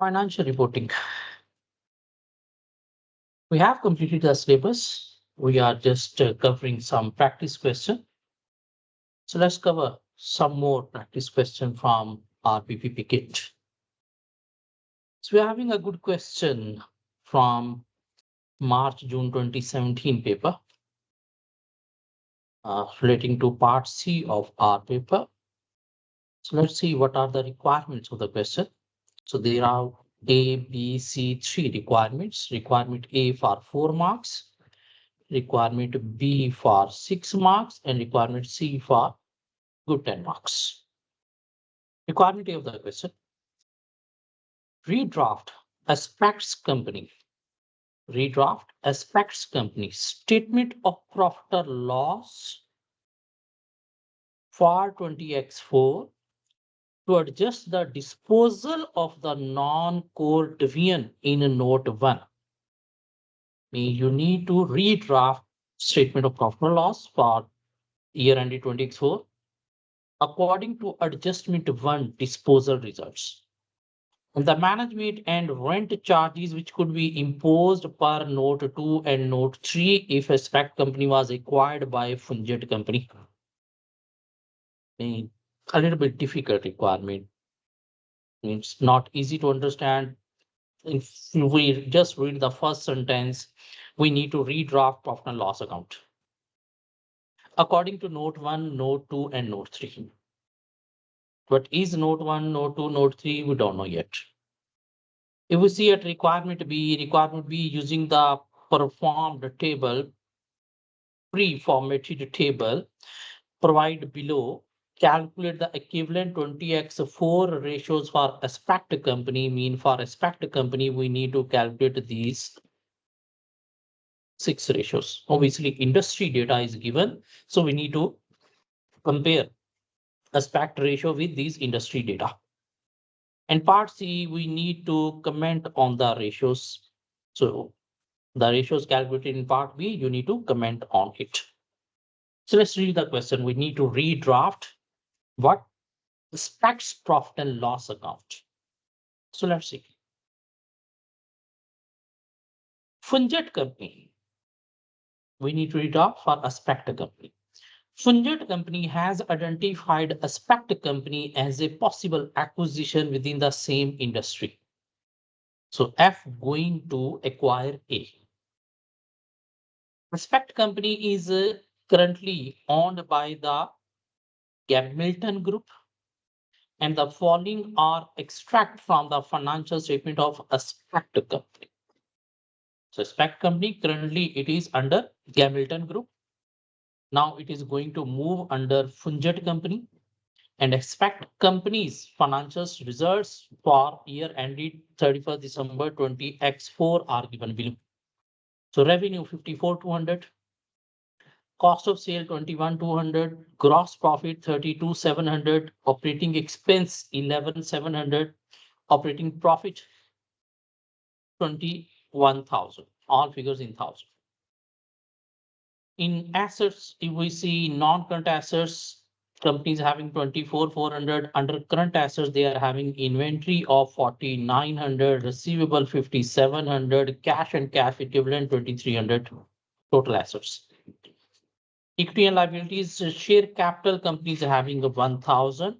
Financial reporting. We have completed the syllabus. We are just covering some practice question. So let's cover some more practice question from our PPP kit. So we're having a good question from March-June 2017 paper relating to part C of our paper. So let's see what are the requirements of the question. So there are A, B, C, three requirements. Requirement A for 4 marks. Requirement B for 6 marks, and requirement C for good 10 marks. Requirement A of the question: redraft aspects company. Redraft aspects company statement of profit or loss for 20x4 to adjust the disposal of the non-core division in note 1. You need to redraft statement of profit or loss for year ended 20x4 according to adjustment 1 disposal results. And the management and rent charges which could be imposed per note 2 and note 3 if a SPAC company was acquired by a Funject company. A little bit difficult requirement. It's not easy to understand. If we just read the first sentence, we need to redraft profit and loss account according to note 1, note 2, and note 3. What is note 1, note 2, note 3? We don't know yet. If we see at requirement B using the performed table, pre-formatted table, provide below, calculate the equivalent 20x4 ratios for aspect company. For aspect company, we need to calculate these 6 ratios. Obviously, industry data is given, so we need to compare aspect ratio with these industry data. And part C, we need to comment on the ratios. So the ratios calculated in part B, you need to comment on it. So let's read the question. We need to redraft what aspects profit and loss account. So let's see. Funject company. We need to redraft for aspect company. Funject company has identified aspect company as a possible acquisition within the same industry. So F going to acquire A. Aspect company is currently owned by the Gamilton Group, and the following are extract from the financial statement of Aspect company. So Aspect company currently it is under Gamilton Group. Now it is going to move under Funject company, and Aspect company's financial results for year ended 31st December 20x4 are given below. So revenue 54,200. Cost of sale 21,200, gross profit 32,700, operating expense 11,700, operating profit 21,000. All figures in thousand. In assets, if we see non-current assets, companies having 24,400. Under current assets, they are having inventory of 4,900, receivable 5,700, cash and cash equivalent 2,300. Total assets. Equity and liabilities, share capital companies are having 1,000,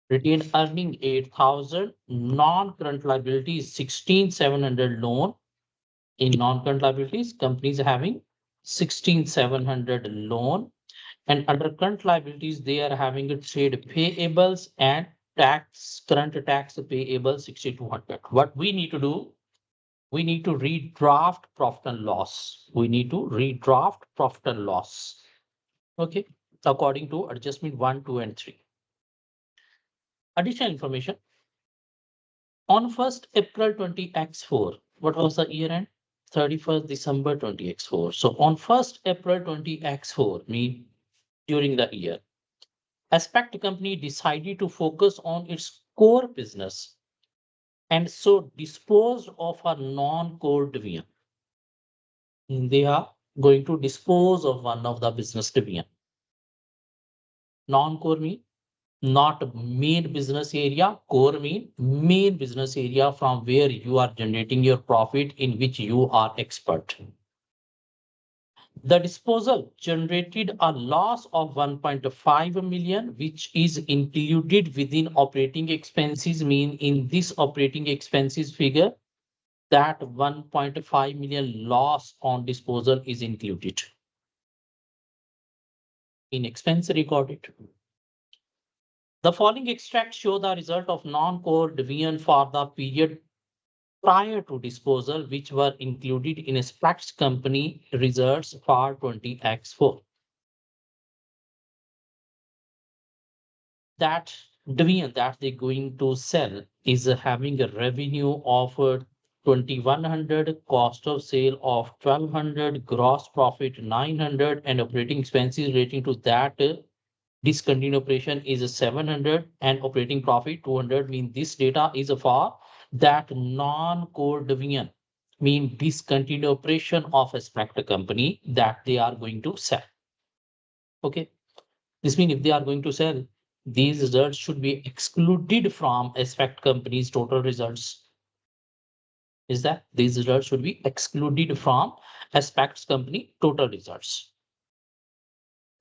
retained earning 8,000, non-current liabilities 16,700 loan. In non-current liabilities, companies are having 16,700 loan, and under current liabilities, they are having a trade payables and current tax payable 6,200. What we need to do, we need to redraft profit and loss. We need to redraft profit and loss. Okay, according to adjustment 1, 2, and 3. Additional information. On 1st April 20x4, what was the year end? 31st December 20x4. So on 1st April 20x4, during the year, Aspect company decided to focus on its core business and so disposed of a non-core division. They are going to dispose of one of the business division. Non-core not main business area, core main business area from where you are generating your profit in which you are expert. The disposal generated a loss of 1.5 million, which is included within operating expenses, mean in this operating expenses figure, that 1.5 million loss on disposal is included in expense recorded. The following extracts show the result of non-core division for the period prior to disposal, which were included in Spect's company results for 20x4. That division that they're going to sell is having a revenue of 2100, cost of sale of 1200, gross profit 900, and operating expenses relating to that discontinued operation is 700 and operating profit 200. Mean this data is for that non-core division, mean discontinued operation of a Spectre company that they are going to sell. Okay, this means if they are going to sell, these results should be excluded from Aspect company's total results. Is that these results should be excluded from Aspect's company total results.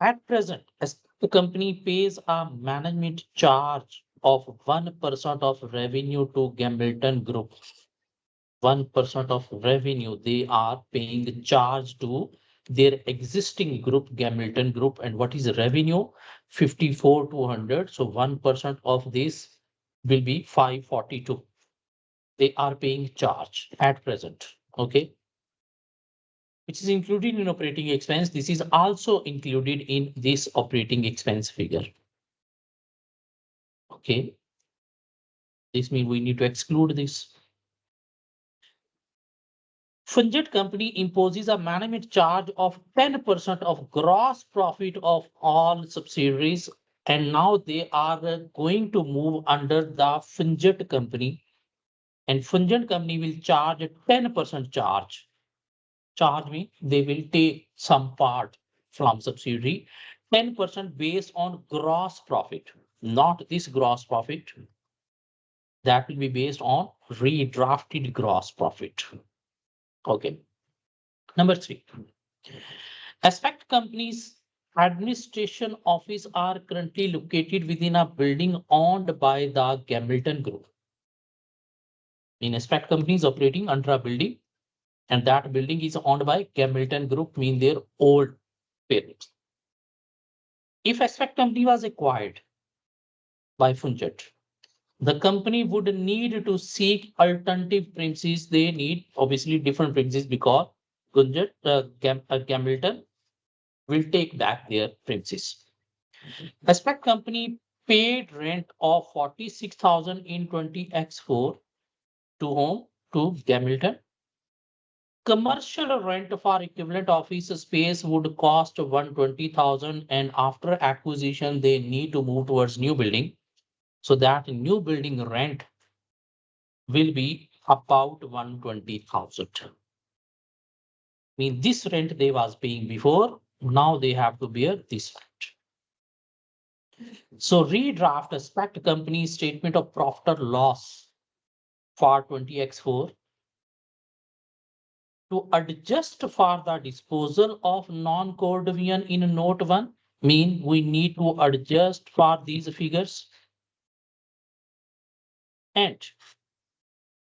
At present, as the company pays a management charge of 1% of revenue to Gambleton Group. 1% of revenue they are paying charge to their existing group, Gambleton Group. And what is revenue? 54,200. So 1% of this will be 542. They are paying charge at present. Okay. Which is included in operating expense. This is also included in this operating expense figure. Okay. This means we need to exclude this. Funject company imposes a management charge of 10% of gross profit of all subsidiaries. And now they are going to move under the Funject company. And Funject company will charge a 10% charge. Charge me, they will take some part from subsidiary, 10% based on gross profit, not this gross profit. That will be based on redrafted gross profit. Okay. Number 3. Aspect companies administration office are currently located within a building owned by the Gambleton Group. In Aspect companies operating under a building, and that building is owned by Gambleton Group, mean their old parents. If Aspect company was acquired by Funject, the company would need to seek alternative premises. They need obviously different premises because Gambleton will take back their premises. Aspect company paid rent of 46,000 in 20x4 to whom? To Gambleton. Commercial rent for equivalent office space would cost 120,000, and after acquisition they need to move towards new building. So that new building rent will be about 120,000. Mean this rent they was paying before, now they have to bear this rent. So redraft Aspect company statement of profit or loss for 20x4 to adjust for the disposal of non-core division in note 1, mean we need to adjust for these figures. And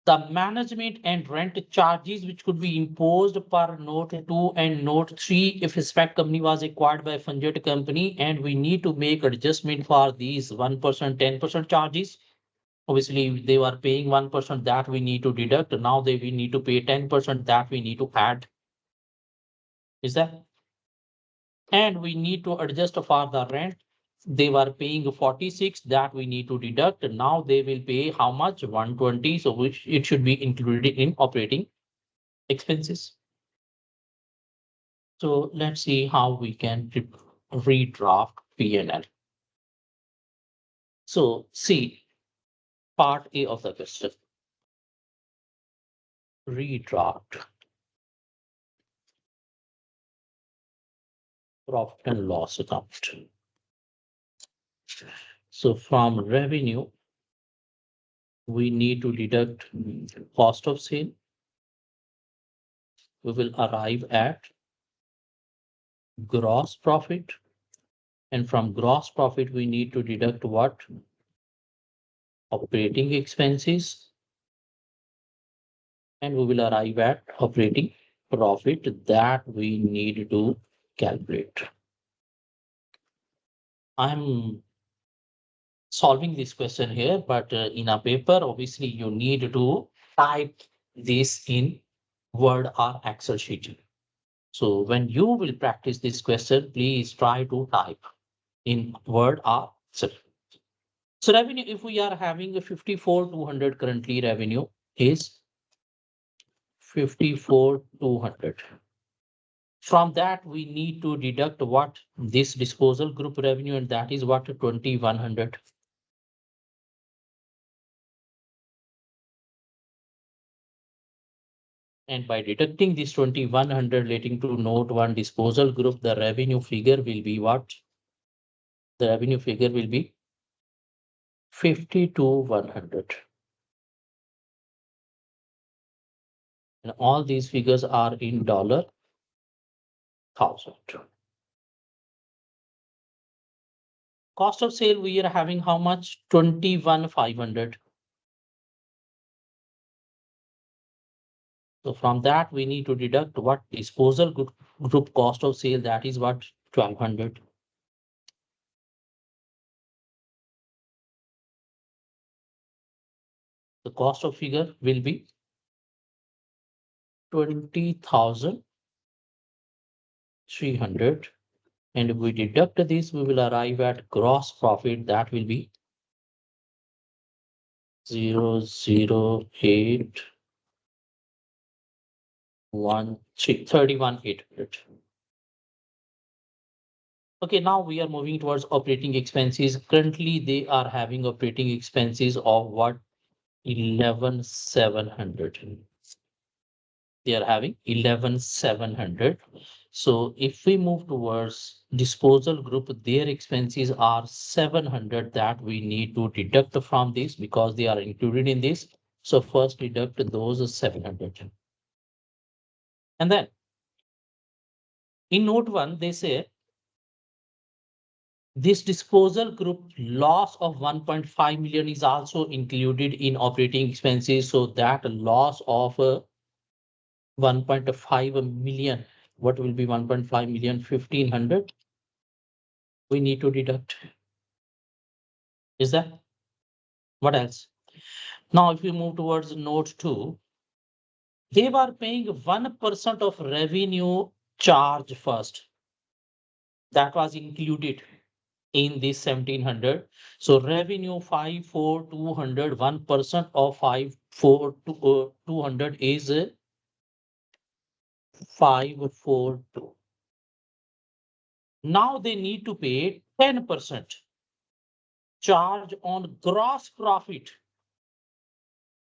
the management and rent charges which could be imposed per note 2 and note 3 if Aspect company was acquired by Funject company, and we need to make adjustment for these 1%, 10% charges. Obviously, they were paying 1% that we need to deduct. Now we need to pay 10% that we need to add. Is that? And we need to adjust for the rent. They were paying 46 that we need to deduct. Now they will pay how much? 120. So which it should be included in operating expenses. So let's see how we can redraft P&L. So see part A of the question. Redraft profit and loss account. So from revenue, we need to deduct cost of sale. We will arrive at gross profit. And from gross profit, we need to deduct what? Operating expenses. And we will arrive at operating profit that we need to calculate. I'm solving this question here, but in a paper, obviously you need to type this in Word or Excel sheet. So when you will practice this question, please try to type in Word or Excel. So revenue, if we are having a 54,200 currently, revenue is 54,200. From that, we need to deduct what? This disposal group revenue, and that is what? 2,100. And by deducting this 2,100 relating to note 1 disposal group, the revenue figure will be what? The revenue figure will be 52,100. And all these figures are in dollar thousand. Cost of sale, we are having how much? 21,500. So from that, we need to deduct what? Disposal group cost of sale, that is what? 1,200. The cost of figure will be 20,300. And if we deduct this, we will arrive at gross profit, that will be 00813 Okay, now we are moving towards operating expenses. Currently, they are having operating expenses of what? 11,700. They are having 11,700. So if we move towards disposal group, their expenses are 700 that we need to deduct from this because they are included in this. So first deduct those 700. And then in note 1, they say this disposal group loss of 1.5 million is also included in operating expenses. So that loss of 1.5 million, what will be 1.5 million? 1,500. We need to deduct. Is that? What else? Now, if we move towards note 2, they were paying 1% of revenue charge first. That was included in this 1,700. So revenue 54,200, 1% of 54,200 is 542. Now they need to pay 10% charge on gross profit.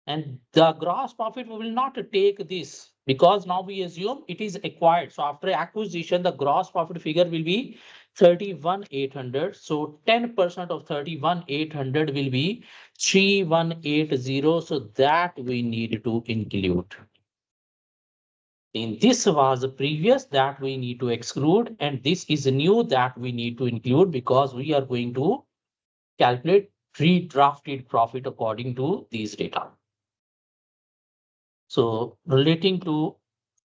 And the gross profit, we will not take this because now we assume it is acquired. So after acquisition, the gross profit figure will be 31,800. So 10% of 31,800 will be 3,180. So that we need to include. In this was previous that we need to exclude, and this is new that we need to include because we are going to calculate redrafted profit according to these data. So relating to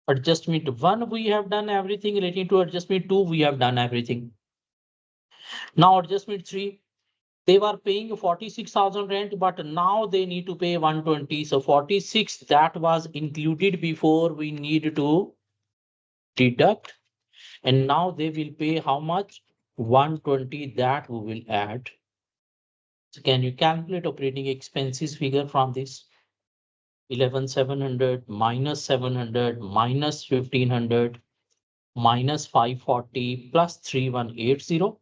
adjustment 1, we have done everything. Relating to adjustment 2, we have done everything. Now adjustment 3, they were paying 46,000 rent, but now they need to pay 120. So 46 that was included before, we need to deduct. And now they will pay how much? 120 that we will add. So can you calculate operating expenses figure from this? 11,700 minus 700 minus 1,500 minus 540 plus 3,180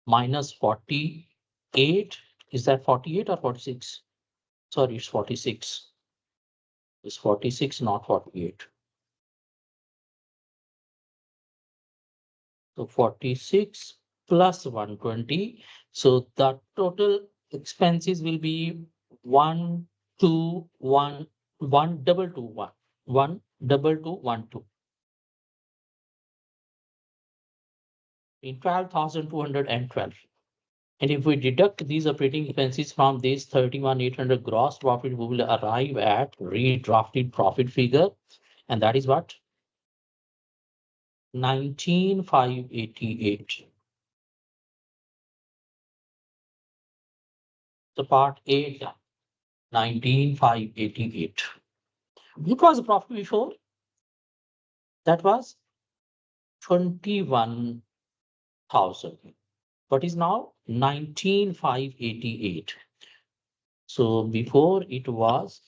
minus 48. Is that 48 or 46? Sorry, it's 46. It's 46, not 48. So 46 plus 120. So the total expenses will be 121 1221 12212 in 12,212. And if we deduct these operating expenses from this 31,800 gross profit, we will arrive at redrafted profit figure. And that is what? 19,588. So part A, 19,588. What was the profit before? That was 21,000. What is now? 19,588. So before it was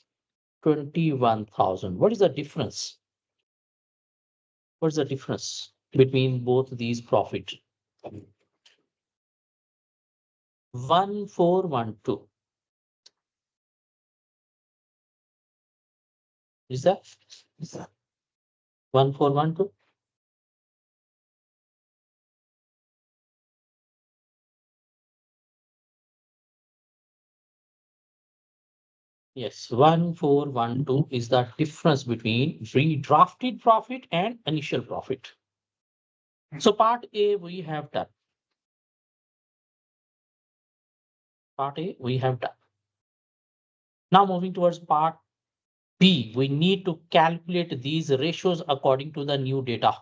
21,000. What is the difference? What's the difference between both these profit? 1412. Is that 1412? Yes, 1412 is the difference between redrafted profit and initial profit. So part A we have done. Part A we have done. Now moving towards part B, we need to calculate these ratios according to the new data.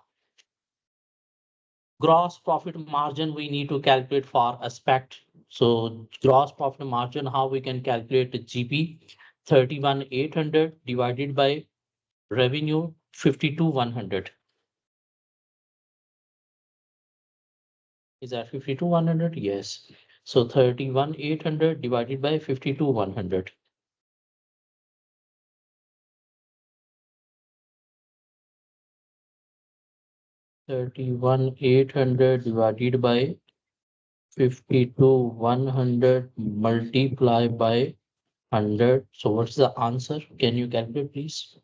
Gross profit margin we need to calculate for aspect. So gross profit margin, how we can calculate GP? 31,800 divided by revenue 52,100. Is that 52,100? Yes. So 31,800 divided by 52,100. 31,800 divided by 52,100 multiply by 100. So what's the answer? Can you calculate, please?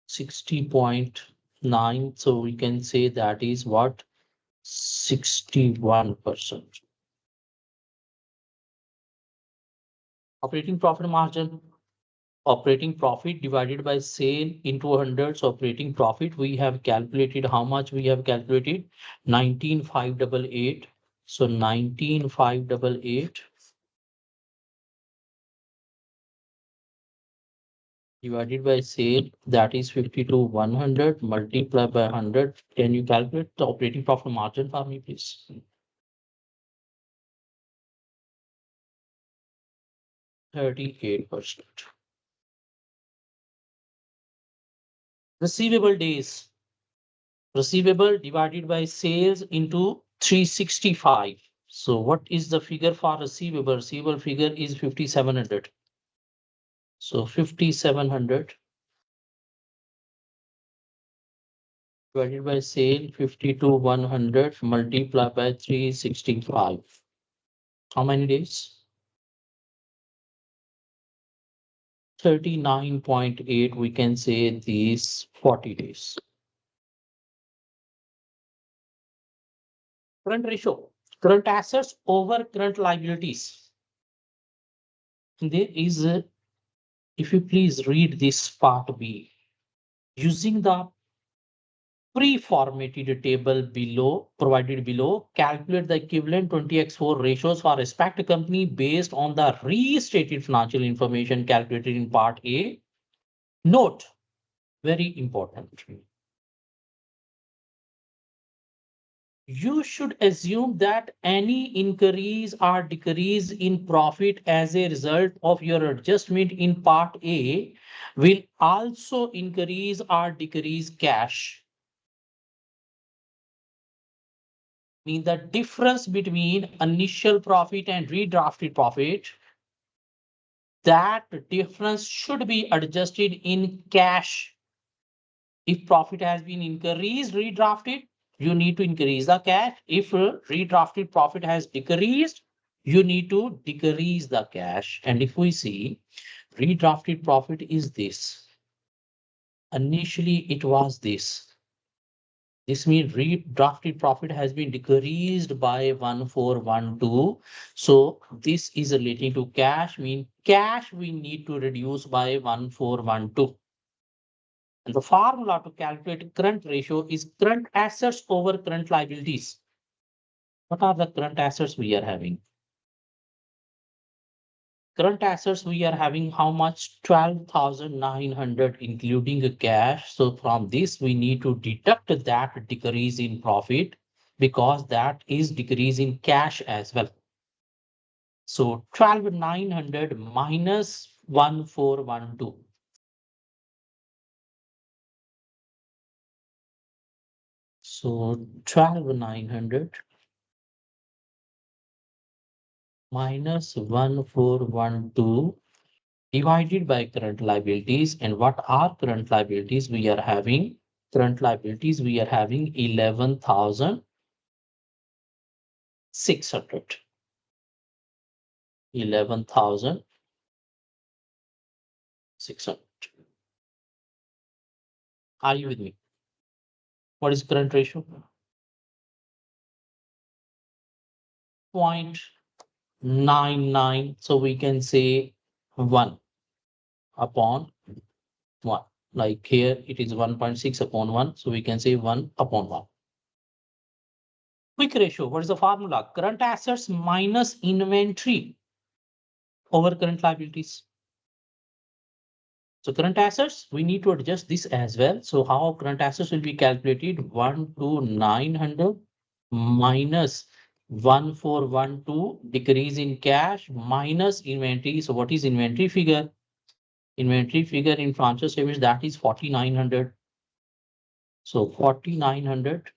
60.9. So we can say that is what? 61%. Operating profit margin. Operating profit divided by sale into 100. So operating profit, we have calculated how much we have calculated? 19,588. So 19,588 divided by sale, that is 52,100 multiplied by 100. Can you calculate the operating profit margin for me, please? 38%. Receivable days. Receivable divided by sales into 365. So what is the figure for receivable? Receivable figure is 5,700. So 5,700 divided by sale 52,100 multiplied by 365. How many days? 39.8. We can say these 40 days. Current ratio. Current assets over current liabilities. There is a, if you please read this part B, using the pre-formatted table below, provided below, calculate the equivalent 20x4 ratios for respective company based on the restated financial information calculated in part A. Note, very important. You should assume that any increase or decrease in profit as a result of your adjustment in part A will also increase or decrease cash. Mean the difference between initial profit and redrafted profit, that difference should be adjusted in cash. If profit has been increased, redrafted, you need to increase the cash. If redrafted profit has decreased, you need to decrease the cash. And if we see redrafted profit is this, initially it was this. This means redrafted profit has been decreased by 1412. So this is relating to cash, mean cash we need to reduce by 1412. And the formula to calculate current ratio is current assets over current liabilities. What are the current assets we are having? Current assets we are having how much? 12,900 including a cash. So from this we need to deduct that decrease in profit because that is decrease in cash as well. So 12,900 minus 1412. So 12,900 minus 1412 divided by current liabilities. And what are current liabilities we are having? Current liabilities we are having 11,600. 11,600. Are you with me? What is current ratio? 0.99. So we can say 1 upon 1. Like here it is 1.6 upon 1. So we can say 1 upon 1. Quick ratio. What is the formula? Current assets minus inventory over current liabilities. So current assets, we need to adjust this as well. So how current assets will be calculated? 1 to 900 minus 1412 decrease in cash minus inventory. So what is inventory figure? Inventory figure in financial statements, that is 4,900. So 4,900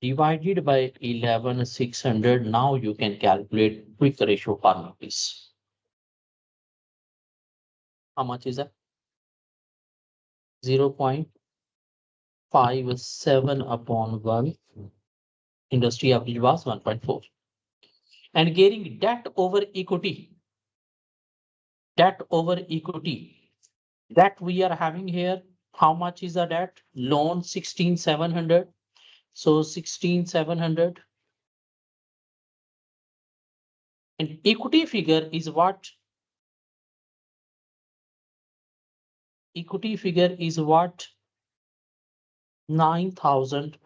divided by 11,600. Now you can calculate quick ratio formula, please. How much is that? 0.57 upon 1. Industry average was 1.4. And getting debt over equity. Debt over equity. That we are having here. How much is the debt? Loan 16,700. So 16,700. And equity figure is what? Equity figure is what? 9,000.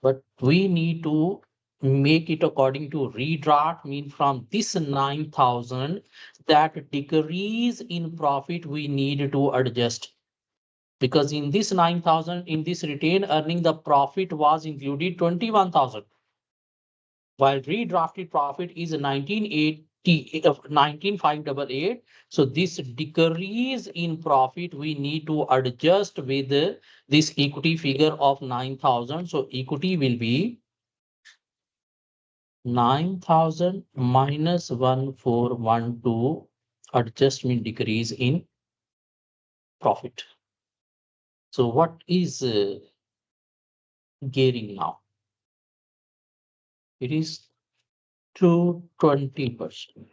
But we need to make it according to redraft, mean from this 9,000, that decrease in profit we need to adjust. Because in this 9,000, in this retained earning, the profit was included 21,000. While redrafted profit is 19,588. So this decrease in profit, we need to adjust with this equity figure of 9,000. So equity will be 9,000 minus 1412 adjustment decrease in profit. So what is gearing now? It is 220%.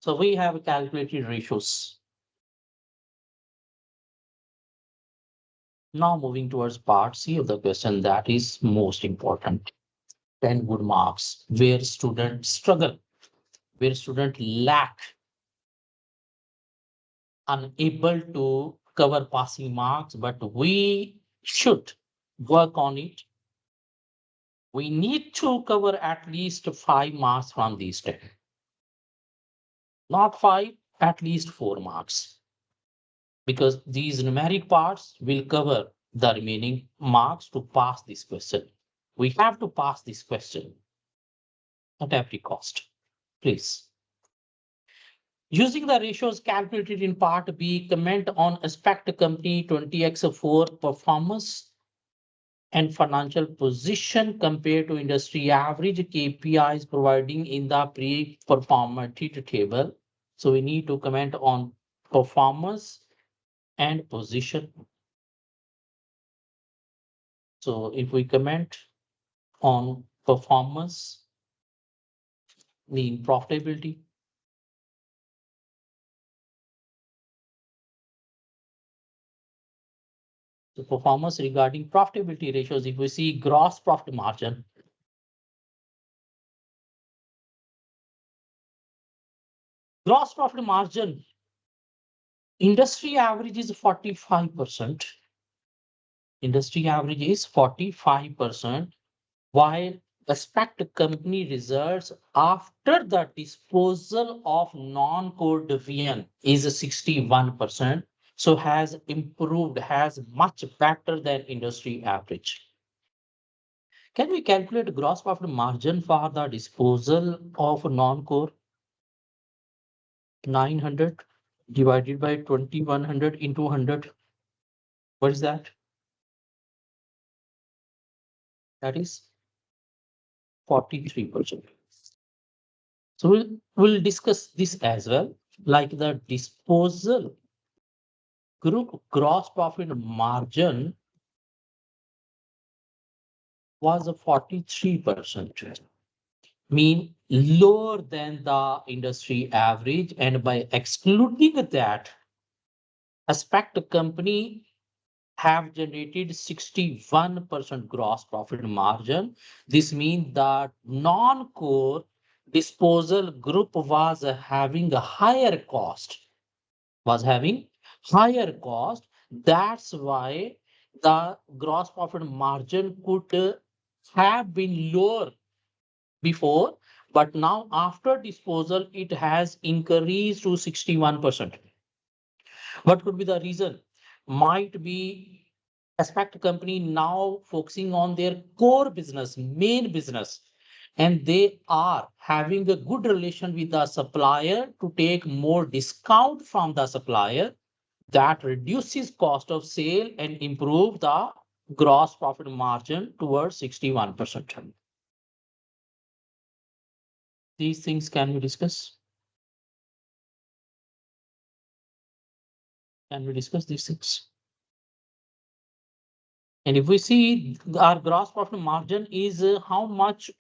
So we have calculated ratios. Now moving towards part C of the question, that is most important. 10 good marks where students struggle, where students lack, unable to cover passing marks, but we should work on it. We need to cover at least 5 marks from these 10. Not 5, at least 4 marks. Because these numeric parts will cover the remaining marks to pass this question. We have to pass this question at every cost. Please. Using the ratios calculated in part B, comment on aspect company 20x4 performance and financial position compared to industry average KPIs providing in the pre-performative table. So we need to comment on performance and position. So if we comment on performance, mean profitability, So performance regarding profitability ratios, if we see gross profit margin, industry average is 45%. Industry average is 45%, while expect company results after the disposal of non-core division is 61%. So has improved, has much better than industry average. Can we calculate gross profit margin for the disposal of non-core? 900 divided by 2100 into 100. What is that? That is 43%. So we'll discuss this as well, like the disposal group gross profit margin was a 43%, mean lower than the industry average, and by excluding that, aspect company have generated 61% gross profit margin. This means that non-core disposal group was having a higher cost, was having higher cost. That's why the gross profit margin could have been lower before, but now after disposal, it has increased to 61%. What could be the reason? Might be aspect company now focusing on their core business, main business, and they are having a good relation with the supplier to take more discount from the supplier. That reduces cost of sale and improve the gross profit margin towards 61%. These things can we discuss? Can we discuss these things? And if we see our gross profit margin is how much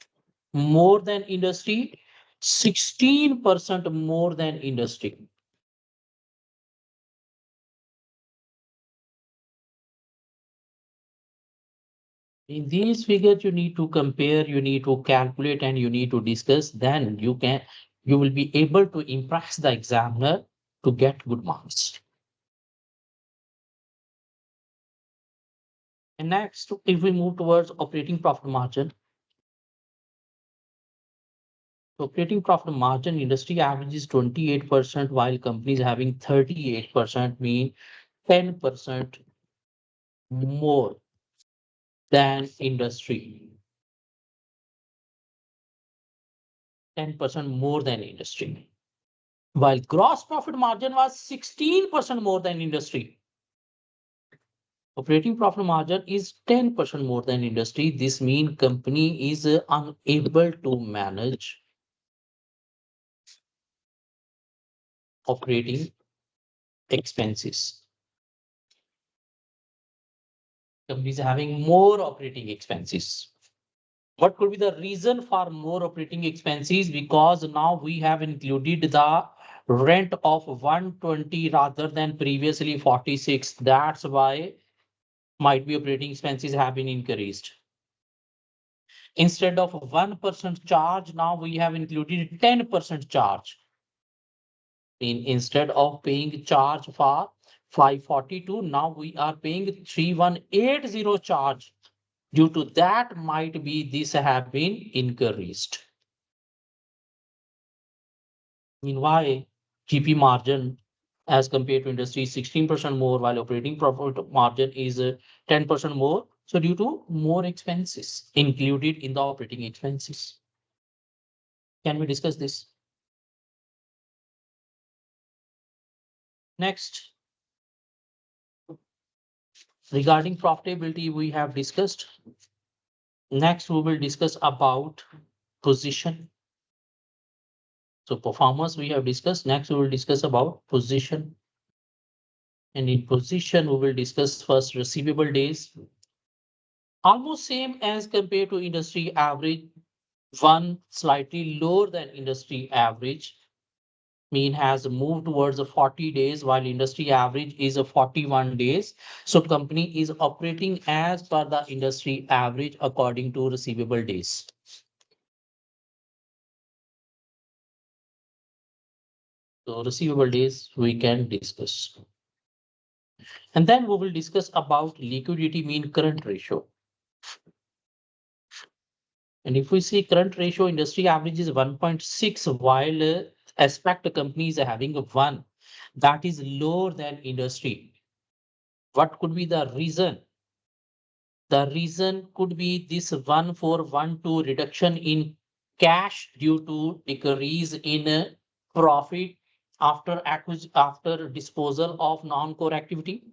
more than industry? 16% more than industry. In these figures, you need to compare, you need to calculate, and you need to discuss. Then you will be able to impress the examiner to get good marks. And next, if we move towards operating profit margin, operating profit margin industry average is 28%, while companies having 38%, mean 10% more than industry. 10% more than industry. While gross profit margin was 16% more than industry. Operating profit margin is 10% more than industry. This means company is unable to manage operating expenses. Companies having more operating expenses. What could be the reason for more operating expenses? Because now we have included the rent of 120 rather than previously 46. That's why might be operating expenses have been increased. Instead of 1% charge, now we have included 10% charge. Instead of paying charge for 542, now we are paying 3180 charge. Due to that, might be this have been increased. Meanwhile, GP margin as compared to industry is 16% more, while operating profit margin is 10% more. So due to more expenses included in the operating expenses. Can we discuss this? Next, regarding profitability, we have discussed. Next, we will discuss about position. So performance we have discussed. Next, we will discuss about position. And in position, we will discuss first receivable days. Almost same as compared to industry average, one slightly lower than industry average. mean has moved towards the 40 days while industry average is a 41 days. So company is operating as per the industry average according to receivable days. So receivable days we can discuss. And then we will discuss about liquidity mean current ratio. And if we see current ratio, industry average is 1.6, while aspect companies are having a 1. That is lower than industry. What could be the reason? The reason could be this 1,412 reduction in cash due to decrease in profit after disposal of non-core activity.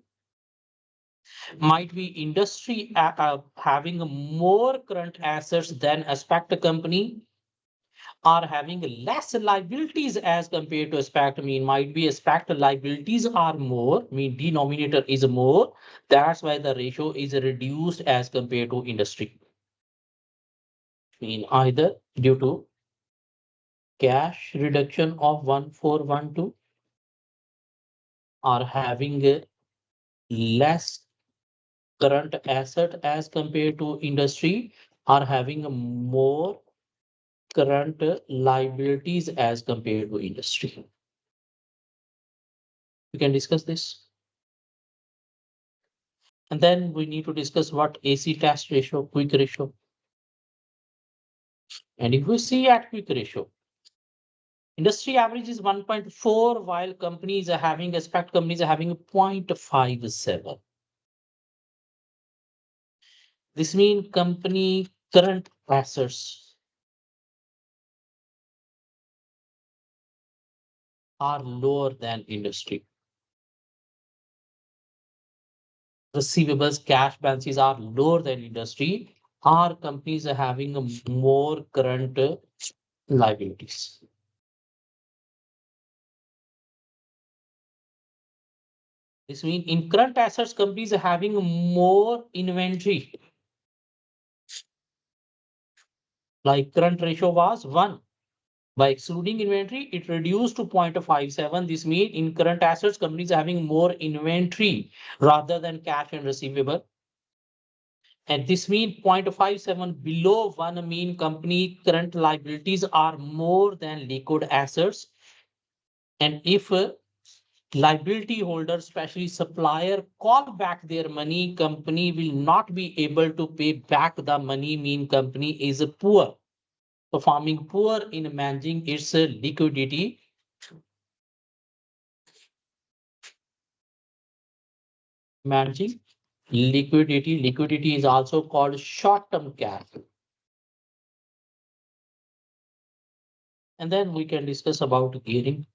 Might be industry having more current assets than aspect company, are having less liabilities as compared to aspect. Mean might be aspect liabilities are more, mean denominator is more. That's why the ratio is reduced as compared to industry. Mean either due to cash reduction of 1,412 or having a less current asset as compared to industry, or having a more current liabilities as compared to industry. We can discuss this. And then we need to discuss what AC test ratio, quick ratio. And if we see at quick ratio, industry average is 1.4, while companies are having, aspect companies are having 0.57. This means company current assets are lower than industry. Receivables, cash balances are lower than industry. Our companies are having a more current liabilities. This means in current assets, companies are having more inventory. Like current ratio was 1. By excluding inventory, it reduced to 0.57. This means in current assets, companies are having more inventory rather than cash and receivable. And this means 0.57 below 1 mean company current liabilities are more than liquid assets. And if liability holders, especially supplier, call back their money, company will not be able to pay back the money, mean company is poor, performing poor in managing its liquidity. Managing liquidity. Liquidity is also called short-term cash. And then we can discuss about gearing.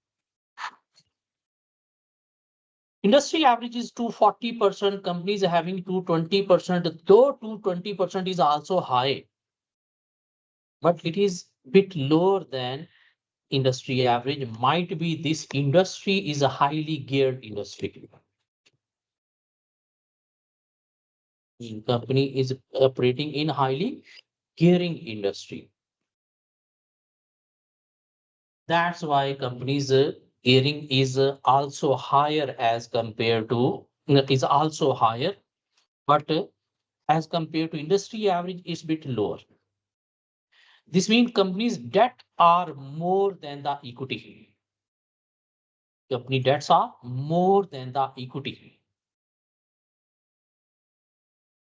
Industry average is 240%, companies are having 220%, though 220% is also high, but it is bit lower than industry average. Might be this industry is a highly geared industry. Company is operating in highly gearing industry. That's why companies gearing is also higher as compared to is also higher, but as compared to industry average is bit lower. This means companies' debt are more than the equity. Company debts are more than the equity.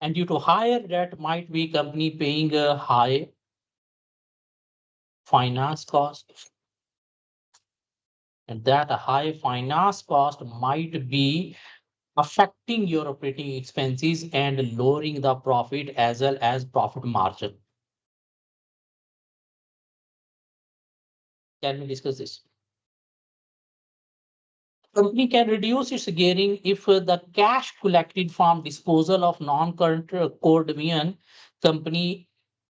And due to higher debt, might be company paying a high finance cost. And that high finance cost might be affecting your operating expenses and lowering the profit as well as profit margin. Can we discuss this? Company can reduce its gearing if the cash collected from disposal of non-current core domain, company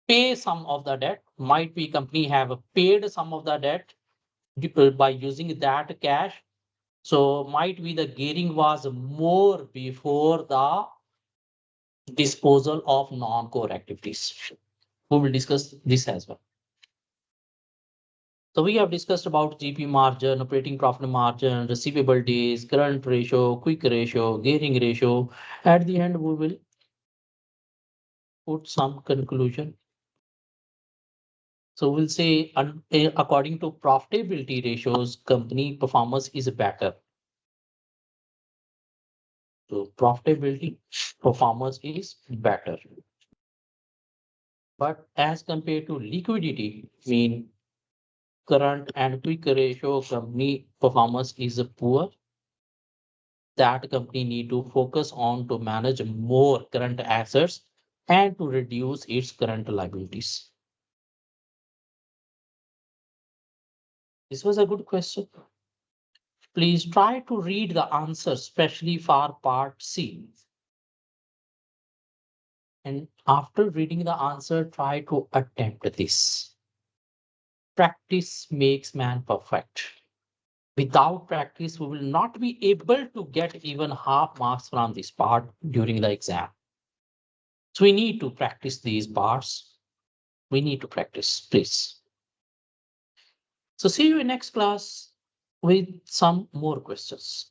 pay some of the debt. Might be company have paid some of the debt by using that cash. So might be the gearing was more before the disposal of non-core activities. We will discuss this as well. So we have discussed about GP margin, operating profit margin, receivable days, current ratio, quick ratio, gearing ratio. At the end, we will put some conclusion. So we'll say according to profitability ratios, company performance is better. So profitability performance is better. But as compared to liquidity, mean current and quick ratio, company performance is poor. That company need to focus on to manage more current assets and to reduce its current liabilities. This was a good question. Please try to read the answer, especially for part C. And after reading the answer, try to attempt this. Practice makes man perfect. Without practice, we will not be able to get even half marks from this part during the exam. So we need to practice these parts. We need to practice, please. So see you in next class with some more questions.